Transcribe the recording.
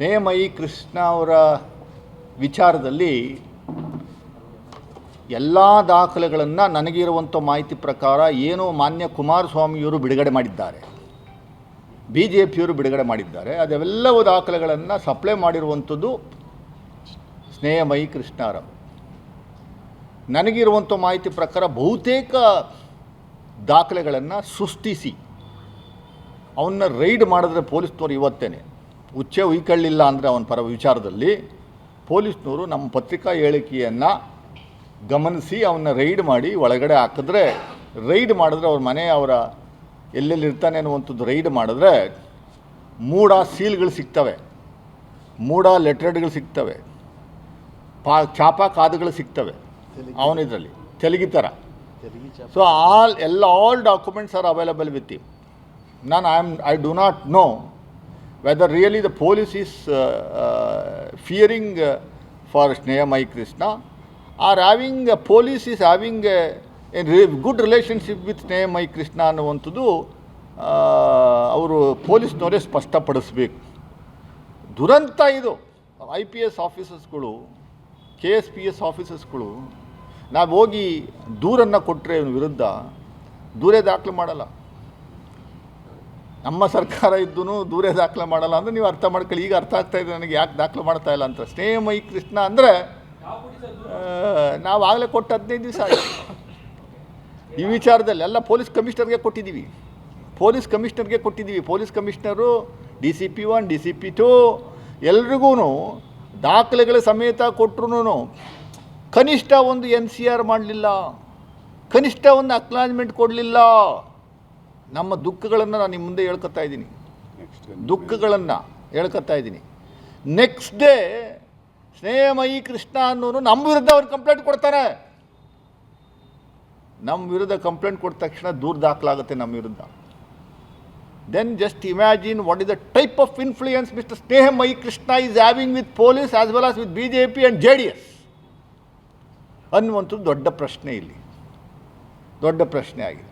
ಸ್ನೇಹಮಯಿ ಕೃಷ್ಣ ಅವರ ವಿಚಾರದಲ್ಲಿ ಎಲ್ಲ ದಾಖಲೆಗಳನ್ನು ನನಗಿರುವಂಥ ಮಾಹಿತಿ ಪ್ರಕಾರ ಏನು ಮಾನ್ಯ ಕುಮಾರಸ್ವಾಮಿಯವರು ಬಿಡುಗಡೆ ಮಾಡಿದ್ದಾರೆ, ಬಿ ಜೆ ಪಿಯವರು ಬಿಡುಗಡೆ ಮಾಡಿದ್ದಾರೆ, ಅದೆಲ್ಲವೂ ದಾಖಲೆಗಳನ್ನು ಸಪ್ಲೈ ಮಾಡಿರುವಂಥದ್ದು ಸ್ನೇಹಮಯಿ ಕೃಷ್ಣರವರು. ನನಗಿರುವಂಥ ಮಾಹಿತಿ ಪ್ರಕಾರ ಬಹುತೇಕ ದಾಖಲೆಗಳನ್ನು ಸೃಷ್ಟಿಸಿ ಅವನ್ನ ರೈಡ್ ಮಾಡಿದ್ರೆ ಪೊಲೀಸ್ನವರು ಇವತ್ತೇನೆ ಉಚ್ಚೆ ಉಯ್ಕೊಳ್ಳಿಲ್ಲ ಅಂದರೆ ಅವನ ಪರ ವಿಚಾರದಲ್ಲಿ ಪೊಲೀಸ್ನವರು ನಮ್ಮ ಪತ್ರಿಕಾ ಹೇಳಿಕೆಯನ್ನು ಗಮನಿಸಿ ಅವನ್ನ ರೈಡ್ ಮಾಡಿ ಒಳಗಡೆ ಹಾಕಿದ್ರೆ, ರೈಡ್ ಮಾಡಿದ್ರೆ ಅವ್ರ ಮನೆ ಅವರ ಎಲ್ಲೆಲ್ಲಿ ಇರ್ತಾನೆ ಅನ್ನುವಂಥದ್ದು ರೈಡ್ ಮಾಡಿದ್ರೆ ಮೂಡ ಸೀಲ್ಗಳು ಸಿಗ್ತವೆ, ಮೂಡ ಲೆಟ್ರೆಡ್ಗಳು ಸಿಗ್ತವೆ, ಚಾಪಾ ಕಾದುಗಳು ಸಿಗ್ತವೆ ಅವನಿದ್ರಲ್ಲಿ ತೆಲುಗಿ ಥರ. So all documents are available with him. I do not know whether really the police is fearing for Snehamayi Krishna or police is having a good relationship with Snehamayi Krishna ಅನ್ನುವಂಥದ್ದು ಅವರು ಪೊಲೀಸ್ನವರೇ ಸ್ಪಷ್ಟಪಡಿಸ್ಬೇಕು. ದುರಂತ ಇದು. IPS ಆಫೀಸರ್ಸ್ಗಳು, KSPS ಆಫೀಸರ್ಸ್ಗಳು ನಾವು ಹೋಗಿ ದೂರನ್ನು ಕೊಟ್ಟರೆ ಇವನ ವಿರುದ್ಧ ದೂರೇ ದಾಖಲೆ ಮಾಡಲ್ಲ. ನಮ್ಮ ಸರ್ಕಾರ ಇದ್ದೂ ದೂರೇ ದಾಖಲೆ ಮಾಡಲ್ಲ ಅಂದರೆ ನೀವು ಅರ್ಥ ಮಾಡ್ಕೊಳ್ಳಿ. ಈಗ ಅರ್ಥ ಆಗ್ತಾಯಿದೆ ನನಗೆ ಯಾಕೆ ದಾಖಲೆ ಮಾಡ್ತಾ ಇಲ್ಲ ಅಂತ. ಸ್ನೇಹಮಯಿ ಕೃಷ್ಣ ಅಂದರೆ ನಾವು ಆಗಲೇ ಕೊಟ್ಟು 15 ದಿವಸ ಆಯಿತು. ಈ ವಿಚಾರದಲ್ಲಿ ಎಲ್ಲ ಪೊಲೀಸ್ ಕಮಿಷನರ್ಗೆ ಕೊಟ್ಟಿದ್ದೀವಿ. ಪೊಲೀಸ್ ಕಮಿಷನರು DCP 1 DCP 2 ಎಲ್ರಿಗೂ ದಾಖಲೆಗಳ ಸಮೇತ ಕೊಟ್ಟರು ಕನಿಷ್ಠ ಒಂದು NCR ಮಾಡಲಿಲ್ಲ, ಕನಿಷ್ಠ ಒಂದು ಅಕ್ನಾಲಜ್ಮೆಂಟ್ ಕೊಡಲಿಲ್ಲ. ನಮ್ಮ ದುಃಖಗಳನ್ನು ನಾನು ನಿಮ್ಮ ಮುಂದೆ ಹೇಳ್ಕೊತಾ ಇದ್ದೀನಿ. ನೆಕ್ಸ್ಟ್ ಡೇ ಸ್ನೇಹಮಯಿ ಕೃಷ್ಣ ಅನ್ನೋನು ನಮ್ಮ ವಿರುದ್ಧ ಅವ್ರು ಕಂಪ್ಲೇಂಟ್ ಕೊಡ್ತಾರೆ. ನಮ್ಮ ವಿರುದ್ಧ ಕಂಪ್ಲೇಂಟ್ ಕೊಟ್ಟ ತಕ್ಷಣ ದೂರ ದಾಖಲಾಗುತ್ತೆ ನಮ್ಮ ವಿರುದ್ಧ. Then just imagine what is the type of influence mister Snehamayi Krishna is having with police as well as with BJP and JDS ಅನ್ನುವಂಥದ್ದು ದೊಡ್ಡ ಪ್ರಶ್ನೆ ಆಗಿದೆ.